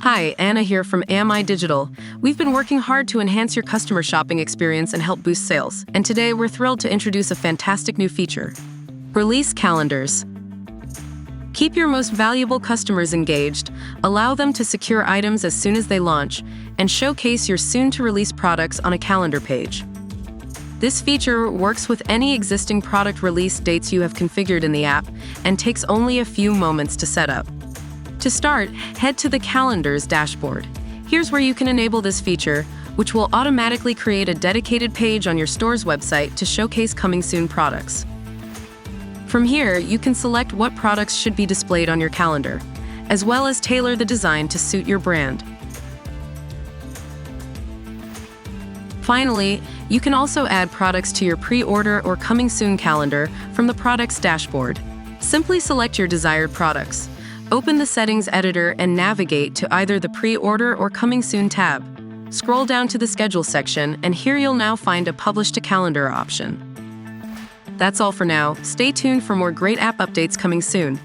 Hi, Anna here from AMI Digital. We've been working hard to enhance your customer shopping experience and help boost sales. And today we're thrilled to introduce a fantastic new feature: Release Calendars. Keep your most valuable customers engaged, allow them to secure items as soon as they launch, and showcase your soon-to-release products on a calendar page. This feature works with any existing product release dates you have configured in the app and takes only a few moments to set up. To start, head to the Calendars dashboard. Here's where you can enable this feature, which will automatically create a dedicated page on your store's website to showcase coming soon products. From here, you can select what products should be displayed on your calendar, as well as tailor the design to suit your brand. Finally, you can also add products to your pre-order or coming soon calendar from the Products dashboard. Simply select your desired products. Open the Settings editor and navigate to either the Pre-order or Coming Soon tab. Scroll down to the Schedule section, and here you'll now find a Publish to Calendar option. That's all for now. Stay tuned for more great app updates coming soon.